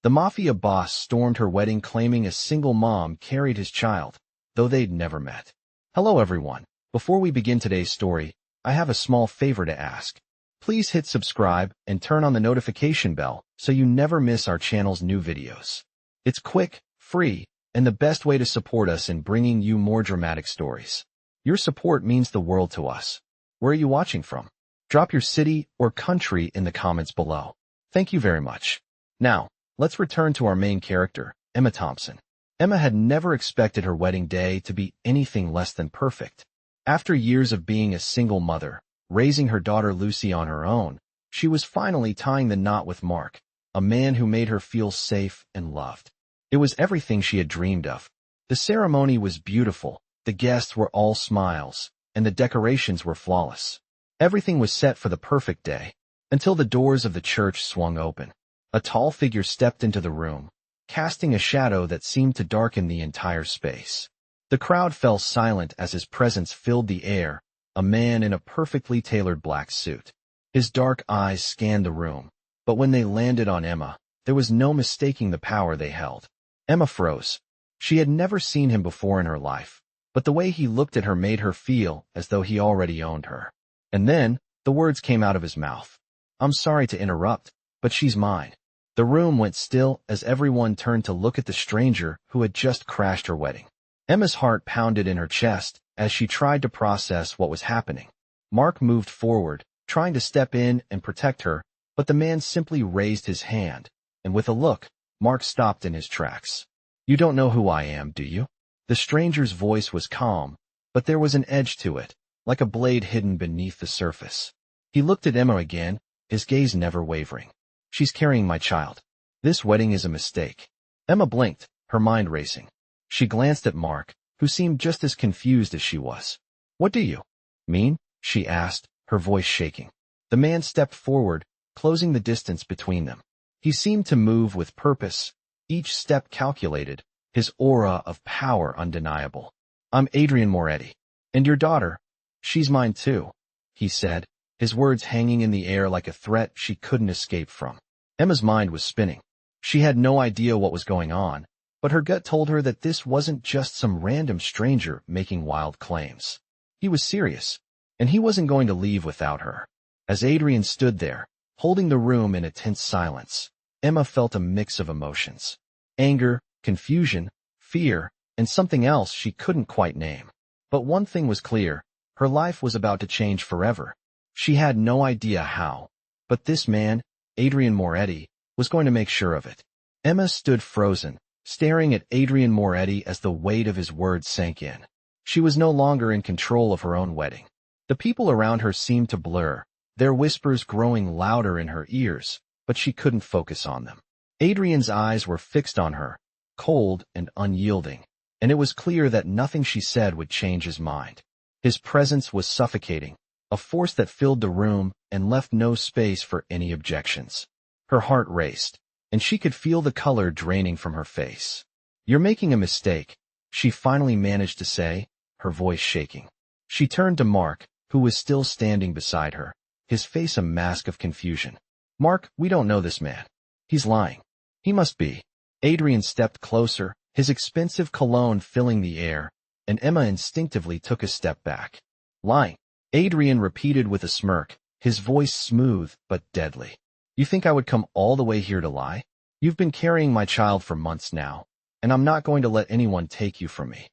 The Mafia boss stormed her wedding claiming a single mom carried his child, though they'd never met. Hello everyone. Before we begin today's story, I have a small favor to ask. Please hit subscribe and turn on the notification bell so you never miss our channel's new videos. It's quick, free, and the best way to support us in bringing you more dramatic stories. Your support means the world to us. Where are you watching from? Drop your city or country in the comments below. Thank you very much. Now, let's return to our main character, Emma Thompson. Emma had never expected her wedding day to be anything less than perfect. After years of being a single mother, raising her daughter Lucy on her own, she was finally tying the knot with Mark, a man who made her feel safe and loved. It was everything she had dreamed of. The ceremony was beautiful, the guests were all smiles, and the decorations were flawless. Everything was set for the perfect day, until the doors of the church swung open. A tall figure stepped into the room, casting a shadow that seemed to darken the entire space. The crowd fell silent as his presence filled the air, a man in a perfectly tailored black suit. His dark eyes scanned the room, but when they landed on Emma, there was no mistaking the power they held. Emma froze. She had never seen him before in her life, but the way he looked at her made her feel as though he already owned her. And then, the words came out of his mouth. "I'm sorry to interrupt, but she's mine." The room went still as everyone turned to look at the stranger who had just crashed her wedding. Emma's heart pounded in her chest as she tried to process what was happening. Mark moved forward, trying to step in and protect her, but the man simply raised his hand, and with a look, Mark stopped in his tracks. "You don't know who I am, do you?" The stranger's voice was calm, but there was an edge to it, like a blade hidden beneath the surface. He looked at Emma again, his gaze never wavering. "She's carrying my child. This wedding is a mistake." Emma blinked, her mind racing. She glanced at Mark, who seemed just as confused as she was. "What do you mean?" she asked, her voice shaking. The man stepped forward, closing the distance between them. He seemed to move with purpose, each step calculated, his aura of power undeniable. "I'm Adrian Moretti. And your daughter? She's mine too," he said, his words hanging in the air like a threat she couldn't escape from. Emma's mind was spinning. She had no idea what was going on, but her gut told her that this wasn't just some random stranger making wild claims. He was serious, and he wasn't going to leave without her. As Adrian stood there, holding the room in a tense silence, Emma felt a mix of emotions. Anger, confusion, fear, and something else she couldn't quite name. But one thing was clear, her life was about to change forever. She had no idea how, but this man, Adrian Moretti, was going to make sure of it. Emma stood frozen, staring at Adrian Moretti as the weight of his words sank in. She was no longer in control of her own wedding. The people around her seemed to blur, their whispers growing louder in her ears, but she couldn't focus on them. Adrian's eyes were fixed on her, cold and unyielding, and it was clear that nothing she said would change his mind. His presence was suffocating, a force that filled the room and left no space for any objections. Her heart raced, and she could feel the color draining from her face. "You're making a mistake," she finally managed to say, her voice shaking. She turned to Mark, who was still standing beside her, his face a mask of confusion. "Mark, we don't know this man. He's lying. He must be." Adrian stepped closer, his expensive cologne filling the air, and Emma instinctively took a step back. "Lying," Adrian repeated with a smirk, his voice smooth but deadly. "You think I would come all the way here to lie? You've been carrying my child for months now, and I'm not going to let anyone take you from me."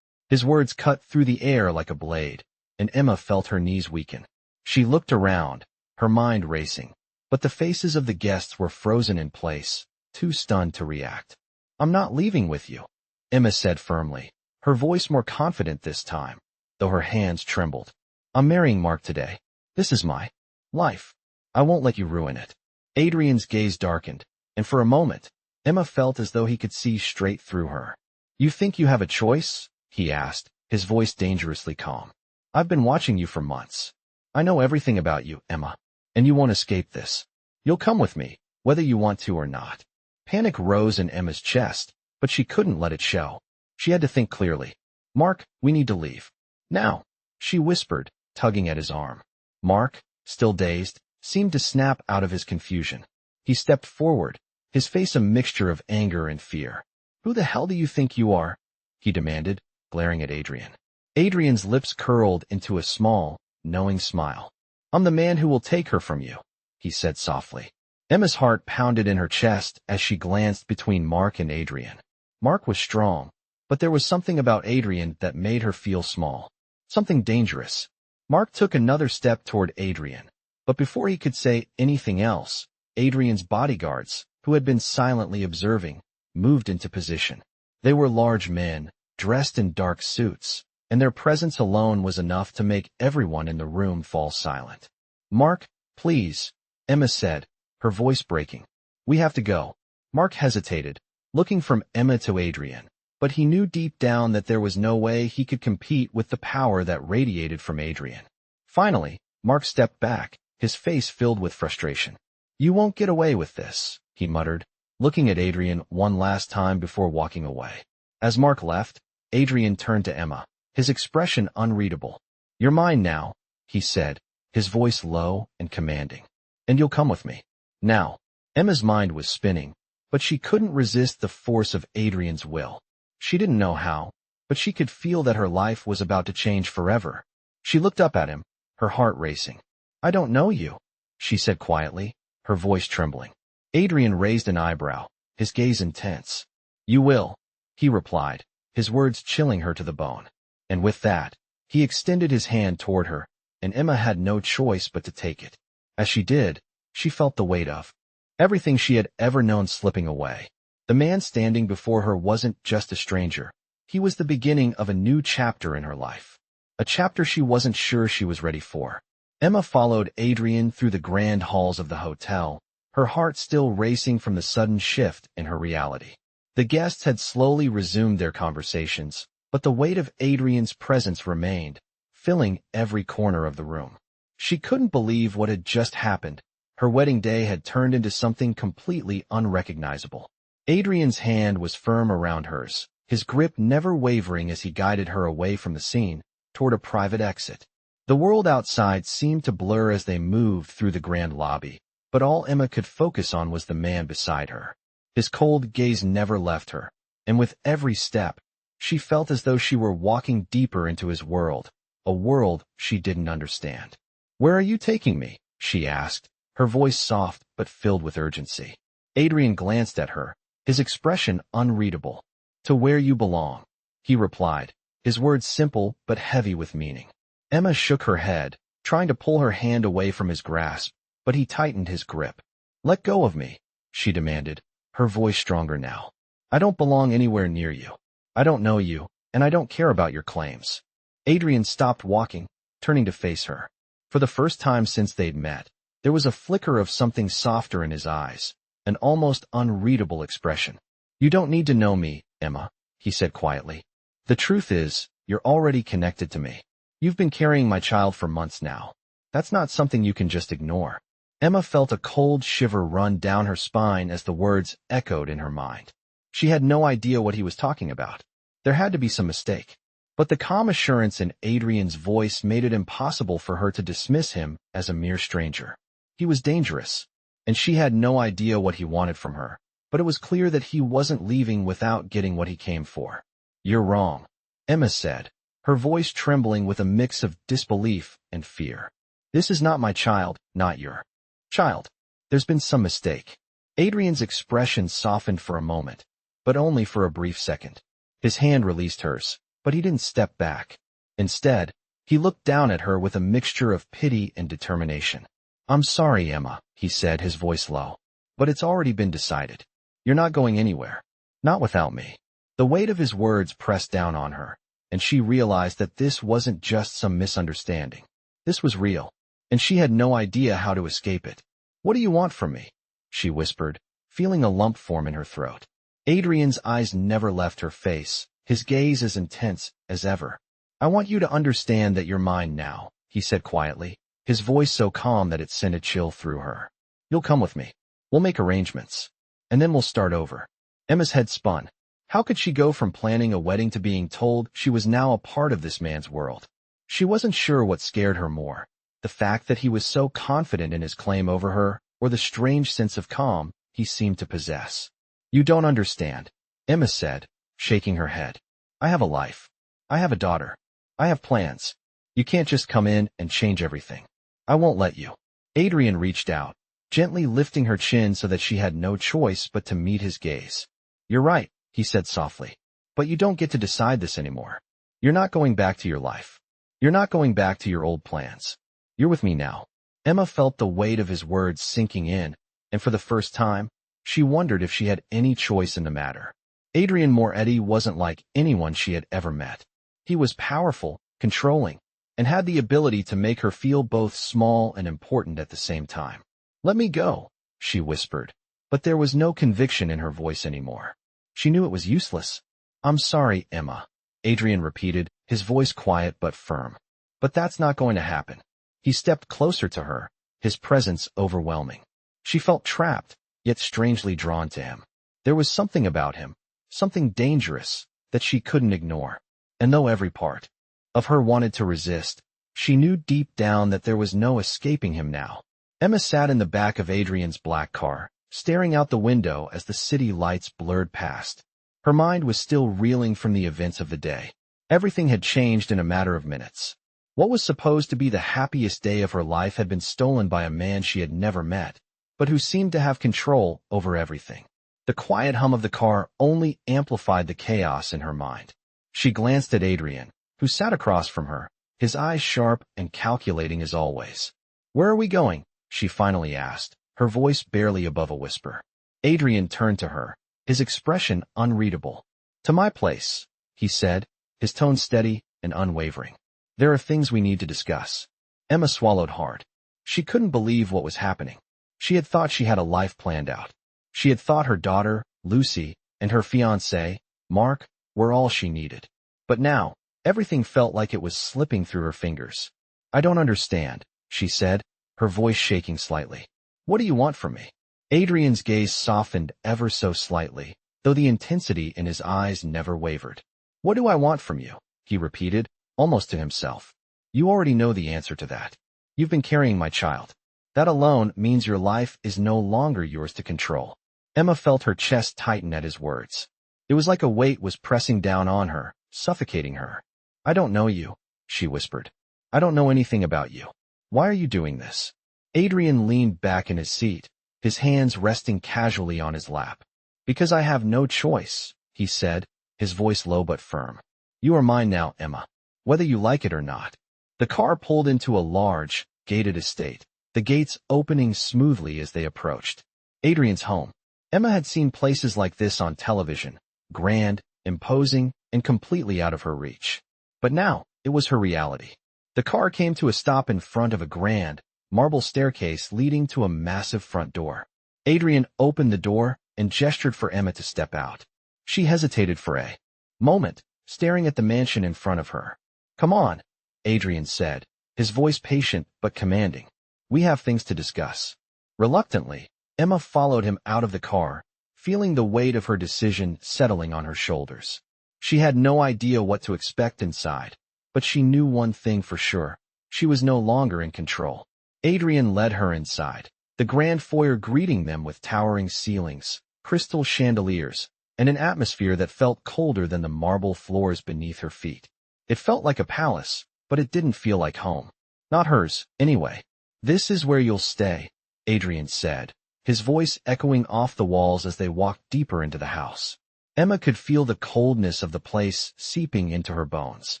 His words cut through the air like a blade, and Emma felt her knees weaken. She looked around, her mind racing, but the faces of the guests were frozen in place, too stunned to react. "I'm not leaving with you," Emma said firmly, her voice more confident this time, though her hands trembled. "I'm marrying Mark today. This is my life. I won't let you ruin it." Adrian's gaze darkened, and for a moment, Emma felt as though he could see straight through her. "You think you have a choice?" he asked, his voice dangerously calm. "I've been watching you for months. I know everything about you, Emma, and you won't escape this. You'll come with me, whether you want to or not." Panic rose in Emma's chest, but she couldn't let it show. She had to think clearly. "Mark, we need to leave. Now," she whispered, tugging at his arm. Mark, still dazed, seemed to snap out of his confusion. He stepped forward, his face a mixture of anger and fear. "Who the hell do you think you are?" he demanded, glaring at Adrian. Adrian's lips curled into a small, knowing smile. "I'm the man who will take her from you," he said softly. Emma's heart pounded in her chest as she glanced between Mark and Adrian. Mark was strong, but there was something about Adrian that made her feel small. Something dangerous. Mark took another step toward Adrian, but before he could say anything else, Adrian's bodyguards, who had been silently observing, moved into position. They were large men, dressed in dark suits, and their presence alone was enough to make everyone in the room fall silent. "Mark, please," Emma said, her voice breaking. "We have to go." Mark hesitated, looking from Emma to Adrian, but he knew deep down that there was no way he could compete with the power that radiated from Adrian. Finally, Mark stepped back, his face filled with frustration. "You won't get away with this," he muttered, looking at Adrian one last time before walking away. As Mark left, Adrian turned to Emma, his expression unreadable. "You're mine now," he said, his voice low and commanding. "And you'll come with me." Now, Emma's mind was spinning, but she couldn't resist the force of Adrian's will. She didn't know how, but she could feel that her life was about to change forever. She looked up at him, her heart racing. "I don't know you," she said quietly, her voice trembling. Adrian raised an eyebrow, his gaze intense. "You will," he replied, his words chilling her to the bone. And with that, he extended his hand toward her, and Emma had no choice but to take it. As she did, she felt the weight of everything she had ever known slipping away. The man standing before her wasn't just a stranger. He was the beginning of a new chapter in her life. A chapter she wasn't sure she was ready for. Emma followed Adrian through the grand halls of the hotel, her heart still racing from the sudden shift in her reality. The guests had slowly resumed their conversations, but the weight of Adrian's presence remained, filling every corner of the room. She couldn't believe what had just happened. Her wedding day had turned into something completely unrecognizable. Adrian's hand was firm around hers, his grip never wavering as he guided her away from the scene, toward a private exit. The world outside seemed to blur as they moved through the grand lobby, but all Emma could focus on was the man beside her. His cold gaze never left her, and with every step, she felt as though she were walking deeper into his world, a world she didn't understand. "Where are you taking me?" she asked, her voice soft but filled with urgency. Adrian glanced at her, his expression unreadable. "To where you belong," he replied, his words simple but heavy with meaning. Emma shook her head, trying to pull her hand away from his grasp, but he tightened his grip. "Let go of me," she demanded, her voice stronger now. "I don't belong anywhere near you. I don't know you, and I don't care about your claims." Adrian stopped walking, turning to face her. For the first time since they'd met, there was a flicker of something softer in his eyes, an almost unreadable expression. "You don't need to know me, Emma," he said quietly. "The truth is, you're already connected to me. You've been carrying my child for months now. That's not something you can just ignore." Emma felt a cold shiver run down her spine as the words echoed in her mind. She had no idea what he was talking about. There had to be some mistake. But the calm assurance in Adrian's voice made it impossible for her to dismiss him as a mere stranger. He was dangerous, and she had no idea what he wanted from her, but it was clear that he wasn't leaving without getting what he came for. "You're wrong," Emma said, her voice trembling with a mix of disbelief and fear. "This is not my child, not your child. There's been some mistake." Adrian's expression softened for a moment, but only for a brief second. His hand released hers, but he didn't step back. Instead, he looked down at her with a mixture of pity and determination. "I'm sorry, Emma," he said, his voice low, "but it's already been decided. You're not going anywhere. Not without me." The weight of his words pressed down on her, and she realized that this wasn't just some misunderstanding. This was real, and she had no idea how to escape it. "What do you want from me?" she whispered, feeling a lump form in her throat. Adrian's eyes never left her face, his gaze as intense as ever. "I want you to understand that you're mine now," he said quietly, his voice so calm that it sent a chill through her. "You'll come with me. We'll make arrangements. And then we'll start over." Emma's head spun. How could she go from planning a wedding to being told she was now a part of this man's world? She wasn't sure what scared her more, the fact that he was so confident in his claim over her, or the strange sense of calm he he seemed to possess. You don't understand, Emma said, shaking her head. I have a life. I have a daughter. I have plans. You can't just come in and change everything. I won't let you. Adrian reached out, gently lifting her chin so that she had no choice but to meet his gaze. You're right, he said softly. But you don't get to decide this anymore. You're not going back to your life. You're not going back to your old plans. You're with me now. Emma felt the weight of his words sinking in, and for the first time, she wondered if she had any choice in the matter. Adrian Moretti wasn't like anyone she had ever met. He was powerful, controlling, and had the ability to make her feel both small and important at the same time. Let me go, she whispered, but there was no conviction in her voice anymore. She knew it was useless. I'm sorry, Emma, Adrian repeated, his voice quiet but firm. But that's not going to happen. He stepped closer to her, his presence overwhelming. She felt trapped, yet strangely drawn to him. There was something about him, something dangerous, that she couldn't ignore. And though every part of her wanted to resist, she knew deep down that there was no escaping him now. Emma sat in the back of Adrian's black car, staring out the window as the city lights blurred past. Her mind was still reeling from the events of the day. Everything had changed in a matter of minutes. What was supposed to be the happiest day of her life had been stolen by a man she had never met, but who seemed to have control over everything. The quiet hum of the car only amplified the chaos in her mind. She glanced at Adrian, who sat across from her, his eyes sharp and calculating as always. Where are we going? She finally asked, her voice barely above a whisper. Adrian turned to her, his expression unreadable. To my place, he said, his tone steady and unwavering. There are things we need to discuss. Emma swallowed hard. She couldn't believe what was happening. She had thought she had a life planned out. She had thought her daughter, Lucy, and her fiancé, Mark, were all she needed. But now, everything felt like it was slipping through her fingers. I don't understand, she said, her voice shaking slightly. What do you want from me? Adrian's gaze softened ever so slightly, though the intensity in his eyes never wavered. What do I want from you? He repeated, almost to himself. You already know the answer to that. You've been carrying my child. That alone means your life is no longer yours to control. Emma felt her chest tighten at his words. It was like a weight was pressing down on her, suffocating her. I don't know you, she whispered. I don't know anything about you. Why are you doing this? Adrian leaned back in his seat, his hands resting casually on his lap. Because I have no choice, he said, his voice low but firm. You are mine now, Emma, whether you like it or not. The car pulled into a large, gated estate, the gates opening smoothly as they approached. Adrian's home. Emma had seen places like this on television, grand, imposing, and completely out of her reach. But now, it was her reality. The car came to a stop in front of a grand, marble staircase leading to a massive front door. Adrian opened the door and gestured for Emma to step out. She hesitated for a moment, staring at the mansion in front of her. Come on, Adrian said, his voice patient but commanding. We have things to discuss. Reluctantly, Emma followed him out of the car, feeling the weight of her decision settling on her shoulders. She had no idea what to expect inside, but she knew one thing for sure. She was no longer in control. Adrian led her inside, the grand foyer greeting them with towering ceilings, crystal chandeliers, and an atmosphere that felt colder than the marble floors beneath her feet. It felt like a palace, but it didn't feel like home. Not hers, anyway. This is where you'll stay, Adrian said, his voice echoing off the walls as they walked deeper into the house. Emma could feel the coldness of the place seeping into her bones.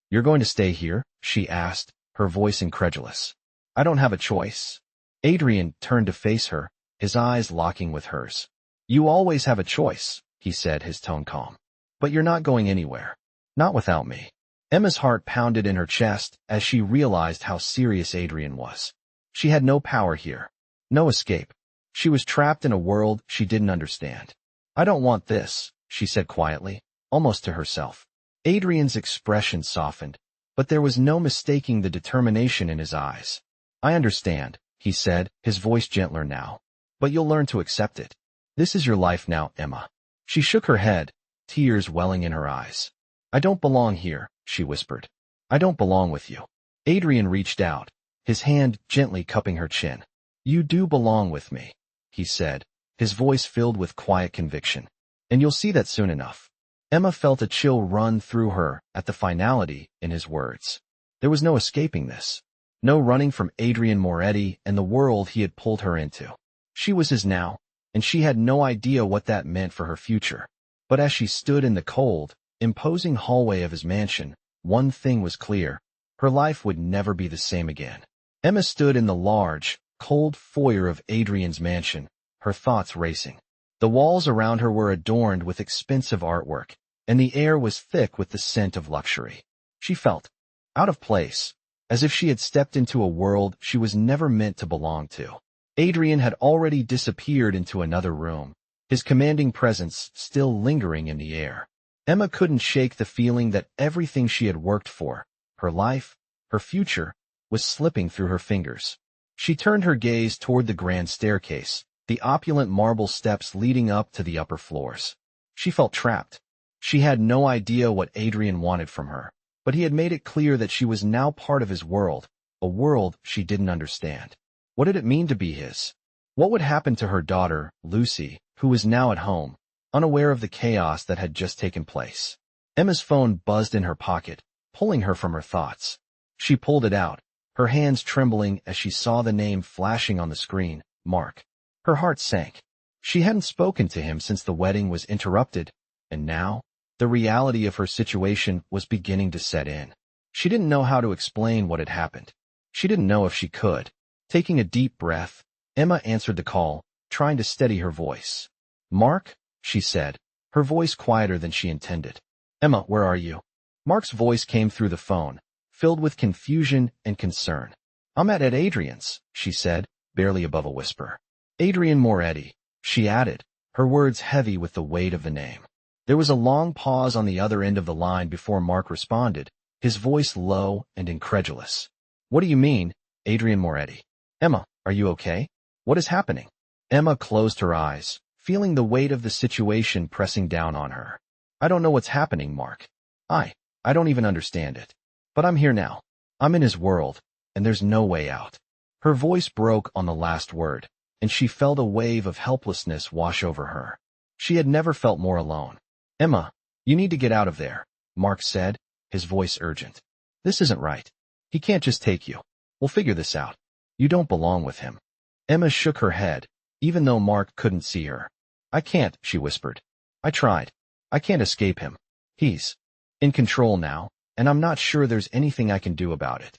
You're going to stay here? She asked, her voice incredulous. I don't have a choice. Adrian turned to face her, his eyes locking with hers. You always have a choice, he said, his tone calm. But you're not going anywhere. Not without me. Emma's heart pounded in her chest as she realized how serious Adrian was. She had no power here. No escape. She was trapped in a world she didn't understand. I don't want this, she said quietly, almost to herself. Adrian's expression softened, but there was no mistaking the determination in his eyes. I understand, he said, his voice gentler now. But you'll learn to accept it. This is your life now, Emma. She shook her head, tears welling in her eyes. I don't belong here, she whispered. I don't belong with you. Adrian reached out, his hand gently cupping her chin. You do belong with me, he said, his voice filled with quiet conviction. And you'll see that soon enough. Emma felt a chill run through her at the finality in his words. There was no escaping this. No running from Adrian Moretti and the world he had pulled her into. She was his now, and she had no idea what that meant for her future. But as she stood in the cold, imposing hallway of his mansion, one thing was clear. Her life would never be the same again. Emma stood in the large, cold foyer of Adrian's mansion, her thoughts racing. The walls around her were adorned with expensive artwork, and the air was thick with the scent of luxury. She felt out of place, as if she had stepped into a world she was never meant to belong to. Adrian had already disappeared into another room, his commanding presence still lingering in the air. Emma couldn't shake the feeling that everything she had worked for, her life, her future, was slipping through her fingers. She turned her gaze toward the grand staircase, the opulent marble steps leading up to the upper floors. She felt trapped. She had no idea what Adrian wanted from her, but he had made it clear that she was now part of his world, a world she didn't understand. What did it mean to be his? What would happen to her daughter, Lucy, who was now at home, unaware of the chaos that had just taken place? Emma's phone buzzed in her pocket, pulling her from her thoughts. She pulled it out, her hands trembling as she saw the name flashing on the screen, Mark. Her heart sank. She hadn't spoken to him since the wedding was interrupted, and now, the reality of her situation was beginning to set in. She didn't know how to explain what had happened. She didn't know if she could. Taking a deep breath, Emma answered the call, trying to steady her voice. "Mark?" she said, her voice quieter than she intended. "Emma, where are you?" Mark's voice came through the phone, filled with confusion and concern. "I'm at Adrian's," she said, barely above a whisper. "Adrian Moretti," she added, her words heavy with the weight of the name. There was a long pause on the other end of the line before Mark responded, his voice low and incredulous. "What do you mean, Adrian Moretti? Emma, are you okay? What is happening?" Emma closed her eyes, feeling the weight of the situation pressing down on her. "I don't know what's happening, Mark. I don't even understand it. But I'm here now. I'm in his world, and there's no way out." Her voice broke on the last word, and she felt a wave of helplessness wash over her. She had never felt more alone. "Emma, you need to get out of there," Mark said, his voice urgent. "This isn't right. He can't just take you. We'll figure this out. You don't belong with him." Emma shook her head, even though Mark couldn't see her. "I can't," she whispered. "I tried. I can't escape him. He's in control now, and I'm not sure there's anything I can do about it."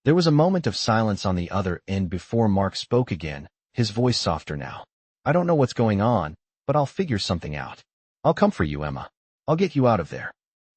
There was a moment of silence on the other end before Mark spoke again, his voice softer now. "I don't know what's going on, but I'll figure something out. I'll come for you, Emma. I'll get you out of there."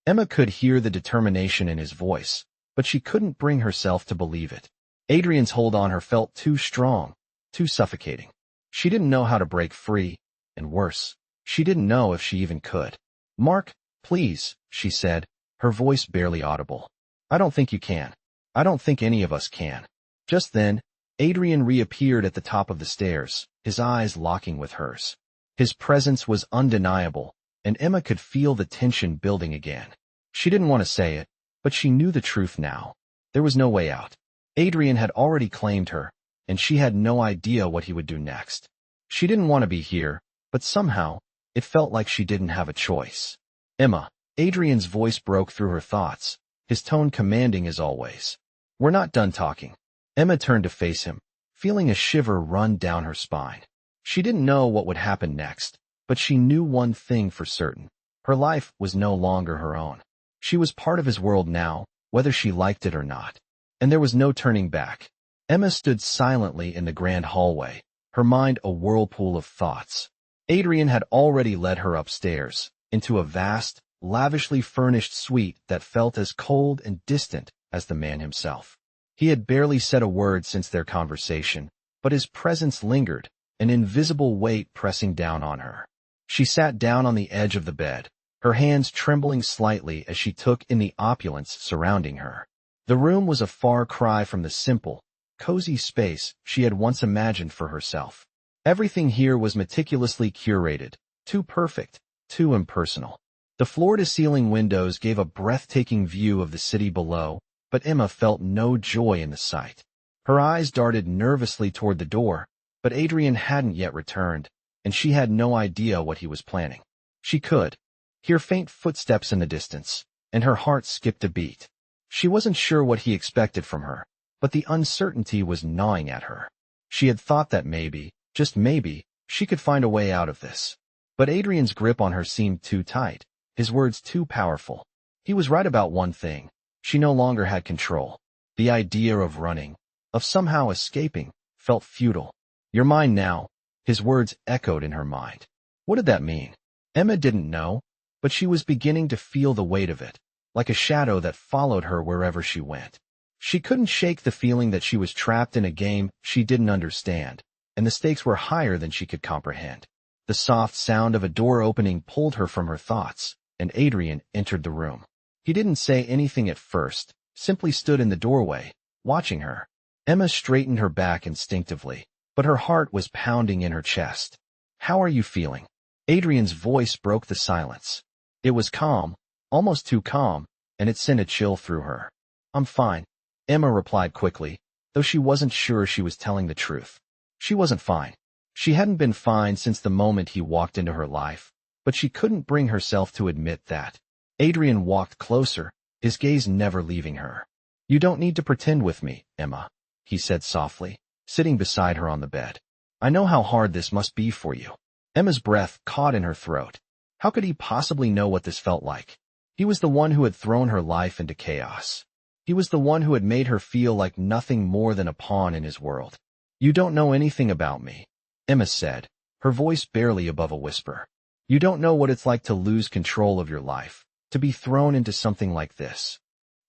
Emma could hear the determination in his voice, but she couldn't bring herself to believe it. Adrian's hold on her felt too strong, too suffocating. She didn't know how to break free, and worse, she didn't know if she even could. "Mark, please," she said, her voice barely audible. "I don't think you can. I don't think any of us can." Just then, Adrian reappeared at the top of the stairs, his eyes locking with hers. His presence was undeniable, and Emma could feel the tension building again. She didn't want to say it, but she knew the truth now. There was no way out. Adrian had already claimed her, and she had no idea what he would do next. She didn't want to be here, but somehow, it felt like she didn't have a choice. "Emma," Adrian's voice broke through her thoughts, his tone commanding as always. "We're not done talking." Emma turned to face him, feeling a shiver run down her spine. She didn't know what would happen next, but she knew one thing for certain. Her life was no longer her own. She was part of his world now, whether she liked it or not. And there was no turning back. Emma stood silently in the grand hallway, her mind a whirlpool of thoughts. Adrian had already led her upstairs, into a vast, lavishly furnished suite that felt as cold and distant as the man himself. He had barely said a word since their conversation, but his presence lingered, an invisible weight pressing down on her. She sat down on the edge of the bed, her hands trembling slightly as she took in the opulence surrounding her. The room was a far cry from the simple, cozy space she had once imagined for herself. Everything here was meticulously curated, too perfect, too impersonal. The floor-to-ceiling windows gave a breathtaking view of the city below, but Emma felt no joy in the sight. Her eyes darted nervously toward the door, but Adrian hadn't yet returned, and she had no idea what he was planning. She could hear faint footsteps in the distance, and her heart skipped a beat. She wasn't sure what he expected from her, but the uncertainty was gnawing at her. She had thought that maybe, just maybe, she could find a way out of this. But Adrian's grip on her seemed too tight, his words too powerful. He was right about one thing. She no longer had control. The idea of running, of somehow escaping, felt futile. "You're mine now," his words echoed in her mind. What did that mean? Emma didn't know, but she was beginning to feel the weight of it, like a shadow that followed her wherever she went. She couldn't shake the feeling that she was trapped in a game she didn't understand, and the stakes were higher than she could comprehend. The soft sound of a door opening pulled her from her thoughts, and Adrian entered the room. He didn't say anything at first, simply stood in the doorway, watching her. Emma straightened her back instinctively, but her heart was pounding in her chest. "How are you feeling?" Adrian's voice broke the silence. It was calm, almost too calm, and it sent a chill through her. "I'm fine," Emma replied quickly, though she wasn't sure she was telling the truth. She wasn't fine. She hadn't been fine since the moment he walked into her life, but she couldn't bring herself to admit that. Adrian walked closer, his gaze never leaving her. "You don't need to pretend with me, Emma," he said softly, sitting beside her on the bed. "I know how hard this must be for you." Emma's breath caught in her throat. How could he possibly know what this felt like? He was the one who had thrown her life into chaos. He was the one who had made her feel like nothing more than a pawn in his world. "You don't know anything about me," Emma said, her voice barely above a whisper. "You don't know what it's like to lose control of your life, to be thrown into something like this."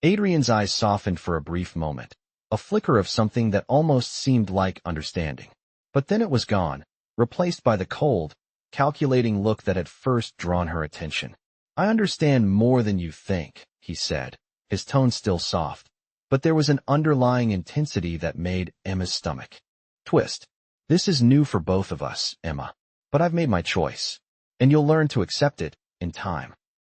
Adrian's eyes softened for a brief moment, a flicker of something that almost seemed like understanding. But then it was gone, replaced by the cold, calculating look that had first drawn her attention. "I understand more than you think," he said, his tone still soft, but there was an underlying intensity that made Emma's stomach twist. "This is new for both of us, Emma, but I've made my choice, and you'll learn to accept it in time."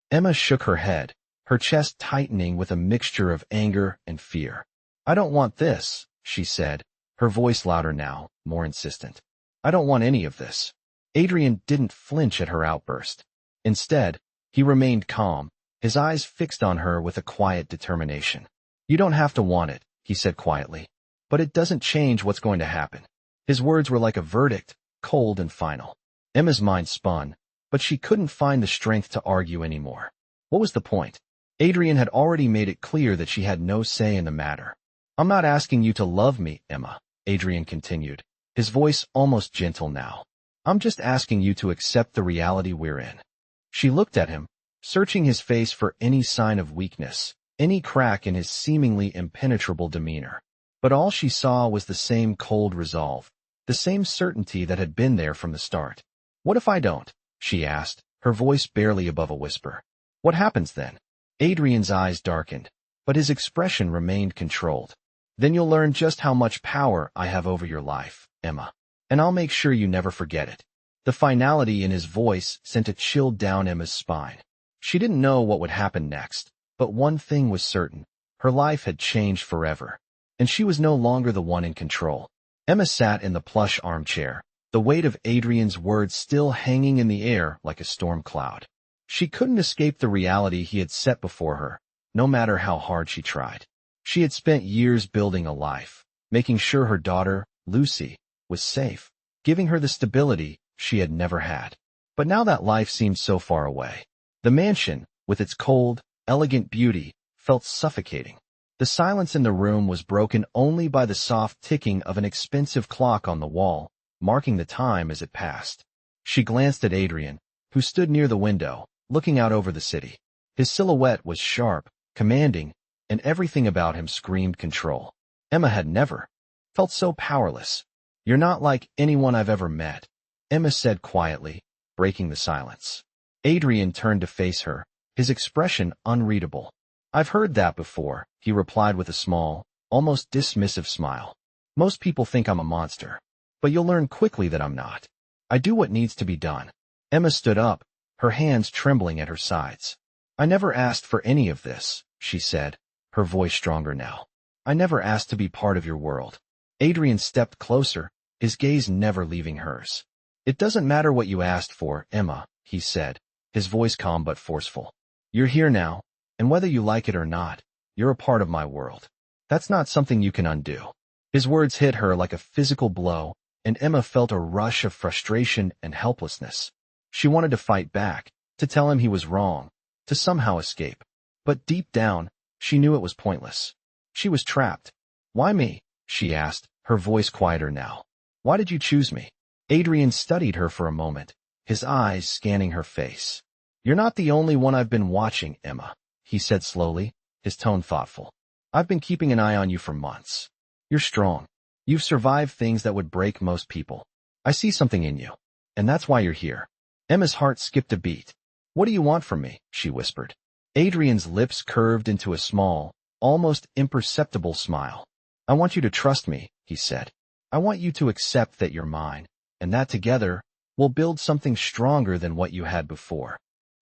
Emma shook her head, her chest tightening with a mixture of anger and fear. "I don't want this," she said, her voice louder now, more insistent. "I don't want any of this." Adrian didn't flinch at her outburst. Instead, he remained calm, his eyes fixed on her with a quiet determination. "You don't have to want it," he said quietly, "but it doesn't change what's going to happen." His words were like a verdict, cold and final. Emma's mind spun, but she couldn't find the strength to argue anymore. What was the point? Adrian had already made it clear that she had no say in the matter. "I'm not asking you to love me, Emma," Adrian continued, his voice almost gentle now. "I'm just asking you to accept the reality we're in." She looked at him, searching his face for any sign of weakness, any crack in his seemingly impenetrable demeanor. But all she saw was the same cold resolve, the same certainty that had been there from the start. "What if I don't?" she asked, her voice barely above a whisper. "What happens then?" Adrian's eyes darkened, but his expression remained controlled. "Then you'll learn just how much power I have over your life, Emma. And I'll make sure you never forget it." The finality in his voice sent a chill down Emma's spine. She didn't know what would happen next, but one thing was certain. Her life had changed forever, and she was no longer the one in control. Emma sat in the plush armchair, the weight of Adrian's words still hanging in the air like a storm cloud. She couldn't escape the reality he had set before her, no matter how hard she tried. She had spent years building a life, making sure her daughter, Lucy, was safe, giving her the stability she had never had. But now that life seemed so far away. The mansion, with its cold, elegant beauty, felt suffocating. The silence in the room was broken only by the soft ticking of an expensive clock on the wall, marking the time as it passed. She glanced at Adrian, who stood near the window, looking out over the city. His silhouette was sharp, commanding, and everything about him screamed control. Emma had never felt so powerless. "You're not like anyone I've ever met," Emma said quietly, breaking the silence. Adrian turned to face her, his expression unreadable. "I've heard that before," he replied with a small, almost dismissive smile. "Most people think I'm a monster, but you'll learn quickly that I'm not. I do what needs to be done." Emma stood up, her hands trembling at her sides. "I never asked for any of this," she said, her voice stronger now. "I never asked to be part of your world." Adrian stepped closer, his gaze never leaving hers. "It doesn't matter what you asked for, Emma," he said, his voice calm but forceful. "You're here now, and whether you like it or not, you're a part of my world. That's not something you can undo." His words hit her like a physical blow, and Emma felt a rush of frustration and helplessness. She wanted to fight back, to tell him he was wrong, to somehow escape. But deep down, she knew it was pointless. She was trapped. "Why me?" she asked, her voice quieter now. "Why did you choose me?" Adrian studied her for a moment, his eyes scanning her face. "You're not the only one I've been watching, Emma," he said slowly, his tone thoughtful. "I've been keeping an eye on you for months. You're strong. You've survived things that would break most people. I see something in you, and that's why you're here." Emma's heart skipped a beat. "What do you want from me?" she whispered. Adrian's lips curved into a small, almost imperceptible smile. "I want you to trust me," he said. "I want you to accept that you're mine, and that together, we'll build something stronger than what you had before."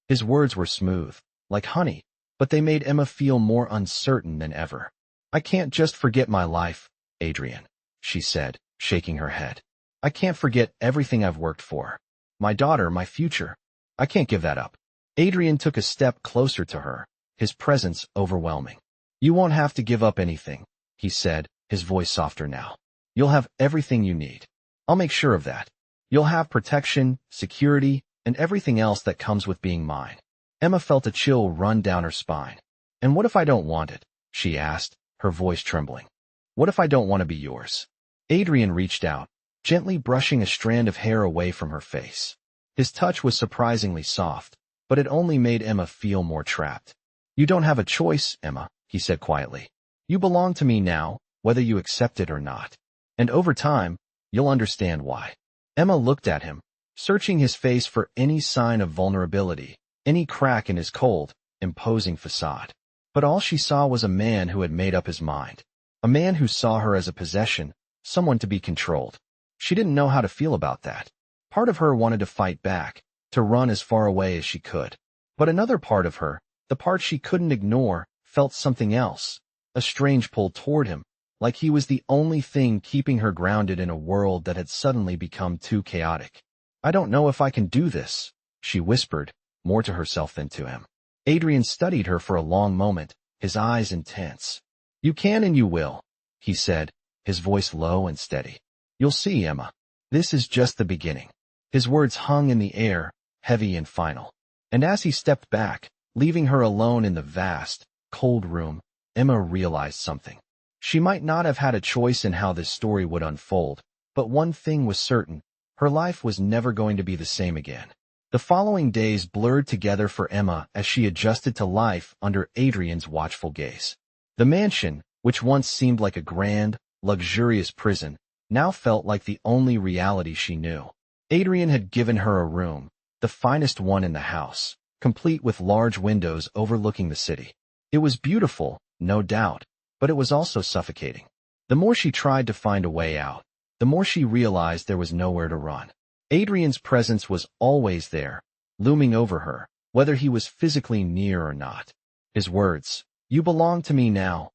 His words were smooth, like honey, but they made Emma feel more uncertain than ever. "I can't just forget my life, Adrian," she said, shaking her head. "I can't forget everything I've worked for. My daughter, my future. I can't give that up." Adrian took a step closer to her, his presence overwhelming. "You won't have to give up anything," he said, his voice softer now. "You'll have everything you need. I'll make sure of that. You'll have protection, security, and everything else that comes with being mine." Emma felt a chill run down her spine. "And what if I don't want it?" she asked, her voice trembling. "What if I don't want to be yours?" Adrian reached out, gently brushing a strand of hair away from her face. His touch was surprisingly soft, but it only made Emma feel more trapped. "You don't have a choice, Emma," he said quietly. "You belong to me now, whether you accept it or not. And over time, you'll understand why." Emma looked at him, searching his face for any sign of vulnerability, any crack in his cold, imposing facade. But all she saw was a man who had made up his mind. A man who saw her as a possession, someone to be controlled. She didn't know how to feel about that. Part of her wanted to fight back, to run as far away as she could. But another part of her, the part she couldn't ignore, felt something else, a strange pull toward him, like he was the only thing keeping her grounded in a world that had suddenly become too chaotic. "I don't know if I can do this," she whispered, more to herself than to him. Adrian studied her for a long moment, his eyes intense. "You can and you will," he said, his voice low and steady. "You'll see, Emma. This is just the beginning." His words hung in the air, heavy and final. And as he stepped back, leaving her alone in the vast, cold room, Emma realized something. She might not have had a choice in how this story would unfold, but one thing was certain: her life was never going to be the same again. The following days blurred together for Emma as she adjusted to life under Adrian's watchful gaze. The mansion, which once seemed like a grand, luxurious prison, now felt like the only reality she knew. Adrian had given her a room, the finest one in the house, complete with large windows overlooking the city. It was beautiful, no doubt, but it was also suffocating. The more she tried to find a way out, the more she realized there was nowhere to run. Adrian's presence was always there, looming over her, whether he was physically near or not. His words, "You belong to me now,"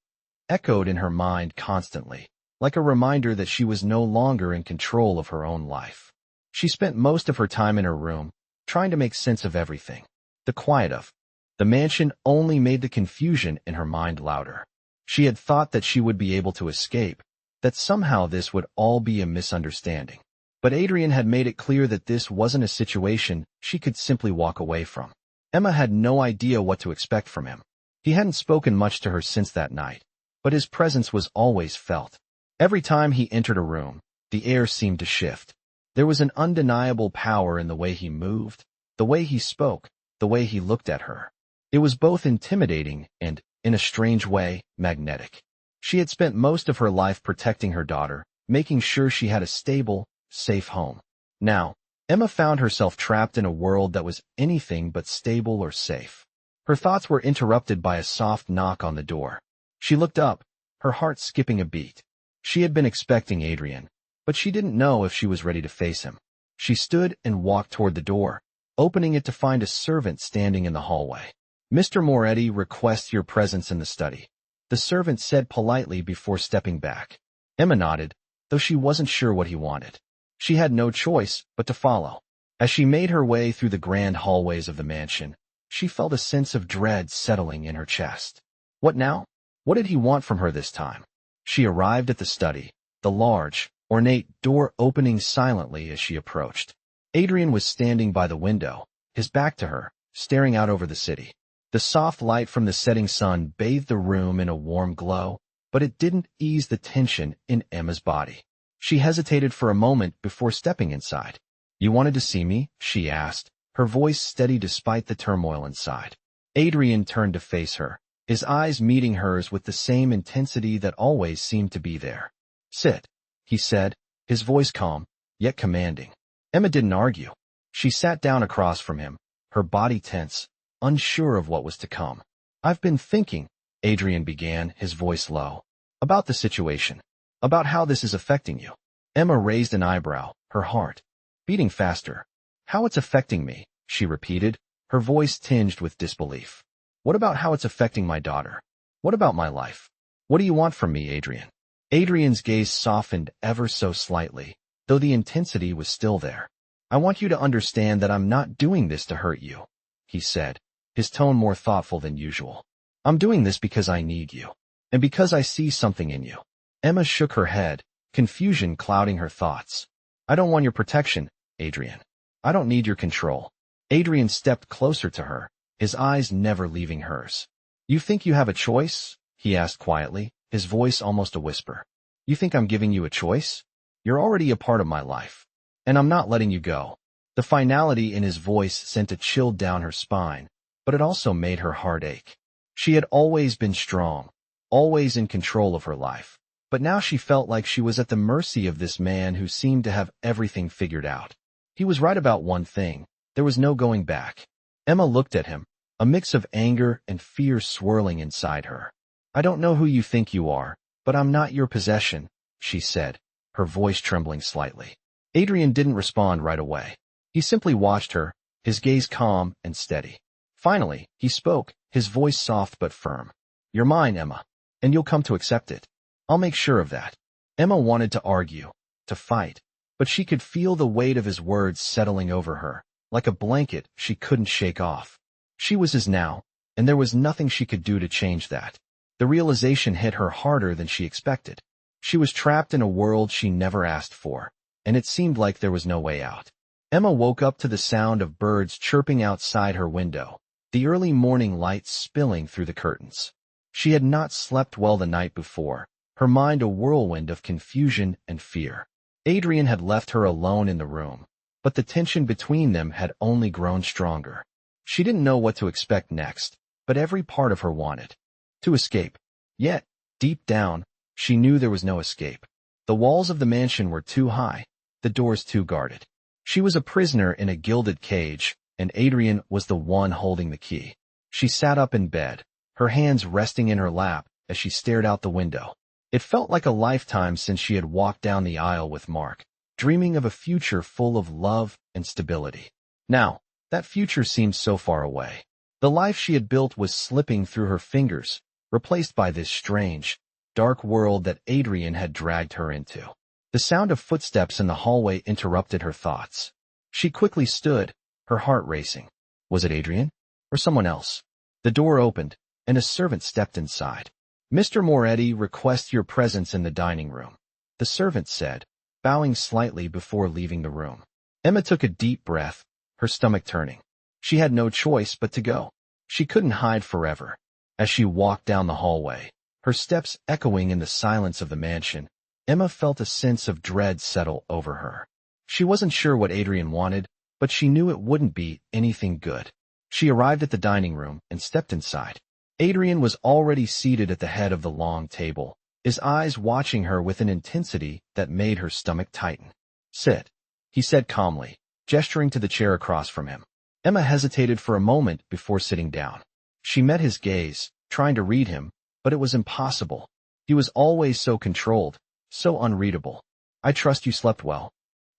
echoed in her mind constantly, like a reminder that she was no longer in control of her own life. She spent most of her time in her room, trying to make sense of everything. The quiet of the mansion only made the confusion in her mind louder. She had thought that she would be able to escape, that somehow this would all be a misunderstanding. But Adrian had made it clear that this wasn't a situation she could simply walk away from. Emma had no idea what to expect from him. He hadn't spoken much to her since that night, but his presence was always felt. Every time he entered a room, the air seemed to shift. There was an undeniable power in the way he moved, the way he spoke, the way he looked at her. It was both intimidating and, in a strange way, magnetic. She had spent most of her life protecting her daughter, making sure she had a stable, safe home. Now, Emma found herself trapped in a world that was anything but stable or safe. Her thoughts were interrupted by a soft knock on the door. She looked up, her heart skipping a beat. She had been expecting Adrian, but she didn't know if she was ready to face him. She stood and walked toward the door, opening it to find a servant standing in the hallway. "Mr. Moretti requests your presence in the study," the servant said politely before stepping back. Emma nodded, though she wasn't sure what he wanted. She had no choice but to follow. As she made her way through the grand hallways of the mansion, she felt a sense of dread settling in her chest. What now? What did he want from her this time? She arrived at the study, the large, ornate door opening silently as she approached. Adrian was standing by the window, his back to her, staring out over the city. The soft light from the setting sun bathed the room in a warm glow, but it didn't ease the tension in Emma's body. She hesitated for a moment before stepping inside. "You wanted to see me?" she asked, her voice steady despite the turmoil inside. Adrian turned to face her, his eyes meeting hers with the same intensity that always seemed to be there. "Sit," he said, his voice calm, yet commanding. Emma didn't argue. She sat down across from him, her body tense, unsure of what was to come. "I've been thinking," Adrian began, his voice low, "about the situation, about how this is affecting you." Emma raised an eyebrow, her heart beating faster. "How it's affecting me," she repeated, her voice tinged with disbelief. "What about how it's affecting my daughter? What about my life? What do you want from me, Adrian?" Adrian's gaze softened ever so slightly, though the intensity was still there. "I want you to understand that I'm not doing this to hurt you," he said, his tone more thoughtful than usual. "I'm doing this because I need you, and because I see something in you." Emma shook her head, confusion clouding her thoughts. "I don't want your protection, Adrian. I don't need your control." Adrian stepped closer to her, his eyes never leaving hers. "You think you have a choice?" he asked quietly, his voice almost a whisper. "You think I'm giving you a choice? You're already a part of my life, and I'm not letting you go." The finality in his voice sent a chill down her spine, but it also made her heart ache. She had always been strong, always in control of her life, but now she felt like she was at the mercy of this man who seemed to have everything figured out. He was right about one thing: there was no going back. Emma looked at him, a mix of anger and fear swirling inside her. "I don't know who you think you are, but I'm not your possession," she said, her voice trembling slightly. Adrian didn't respond right away. He simply watched her, his gaze calm and steady. Finally, he spoke, his voice soft but firm. "You're mine, Emma, and you'll come to accept it. I'll make sure of that." Emma wanted to argue, to fight, but she could feel the weight of his words settling over her, like a blanket she couldn't shake off. She was his now, and there was nothing she could do to change that. The realization hit her harder than she expected. She was trapped in a world she never asked for, and it seemed like there was no way out. Emma woke up to the sound of birds chirping outside her window, the early morning light spilling through the curtains. She had not slept well the night before, her mind a whirlwind of confusion and fear. Adrian had left her alone in the room, but the tension between them had only grown stronger. She didn't know what to expect next, but every part of her wanted to escape. Yet, deep down, she knew there was no escape. The walls of the mansion were too high, the doors too guarded. She was a prisoner in a gilded cage, and Adrian was the one holding the key. She sat up in bed, her hands resting in her lap as she stared out the window. It felt like a lifetime since she had walked down the aisle with Mark, dreaming of a future full of love and stability. Now, that future seemed so far away. The life she had built was slipping through her fingers, replaced by this strange, dark world that Adrian had dragged her into. The sound of footsteps in the hallway interrupted her thoughts. She quickly stood, her heart racing. Was it Adrian? Or someone else? The door opened, and a servant stepped inside. "Mr. Moretti requests your presence in the dining room," the servant said, bowing slightly before leaving the room. Emma took a deep breath, her stomach turning. She had no choice but to go. She couldn't hide forever. As she walked down the hallway, her steps echoing in the silence of the mansion, Emma felt a sense of dread settle over her. She wasn't sure what Adrian wanted, but she knew it wouldn't be anything good. She arrived at the dining room and stepped inside. Adrian was already seated at the head of the long table, his eyes watching her with an intensity that made her stomach tighten. "Sit," he said calmly, gesturing to the chair across from him. Emma hesitated for a moment before sitting down. She met his gaze, trying to read him, but it was impossible. He was always so controlled, so unreadable. "I trust you slept well?"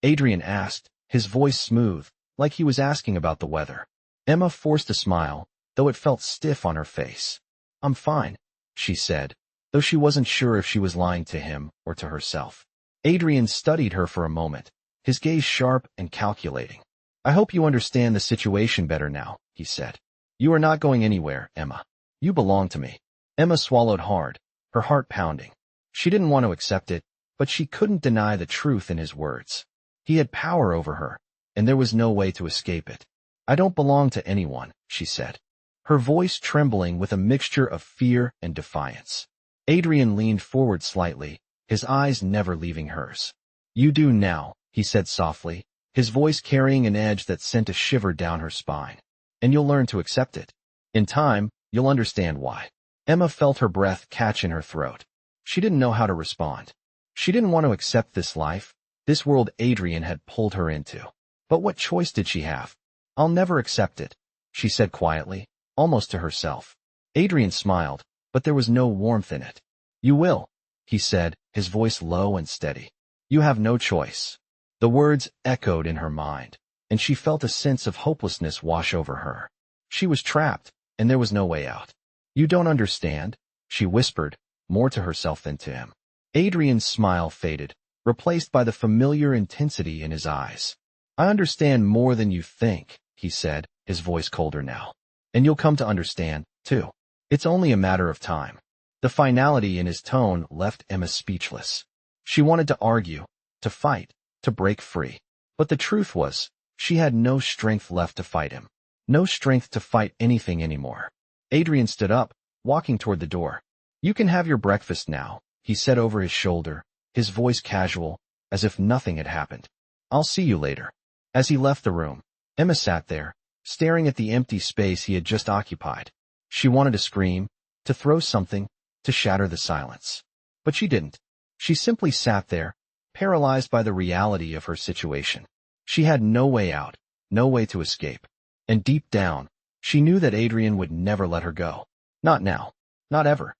Adrian asked, his voice smooth, like he was asking about the weather. Emma forced a smile, though it felt stiff on her face. "I'm fine," she said, though she wasn't sure if she was lying to him or to herself. Adrian studied her for a moment, his gaze sharp and calculating. "I hope you understand the situation better now," he said. "You are not going anywhere, Emma. You belong to me." Emma swallowed hard, her heart pounding. She didn't want to accept it, but she couldn't deny the truth in his words. He had power over her, and there was no way to escape it. "I don't belong to anyone," she said, her voice trembling with a mixture of fear and defiance. Adrian leaned forward slightly, his eyes never leaving hers. "You do now," he said softly, his voice carrying an edge that sent a shiver down her spine. "And you'll learn to accept it. In time, you'll understand why." Emma felt her breath catch in her throat. She didn't know how to respond. She didn't want to accept this life, this world Adrian had pulled her into. But what choice did she have? "I'll never accept it," she said quietly, almost to herself. Adrian smiled, but there was no warmth in it. "You will," he said, his voice low and steady. "You have no choice." The words echoed in her mind, and she felt a sense of hopelessness wash over her. She was trapped, and there was no way out. "You don't understand," she whispered, more to herself than to him. Adrian's smile faded, replaced by the familiar intensity in his eyes. "I understand more than you think," he said, his voice colder now. "And you'll come to understand, too. It's only a matter of time." The finality in his tone left Emma speechless. She wanted to argue, to fight, to break free. But the truth was, she had no strength left to fight him. No strength to fight anything anymore. Adrian stood up, walking toward the door. "You can have your breakfast now," he said over his shoulder, his voice casual, as if nothing had happened. "I'll see you later." As he left the room, Emma sat there, staring at the empty space he had just occupied. She wanted to scream, to throw something, to shatter the silence. But she didn't. She simply sat there, paralyzed by the reality of her situation. She had no way out, no way to escape. And deep down, she knew that Adrian would never let her go. Not now. Not ever.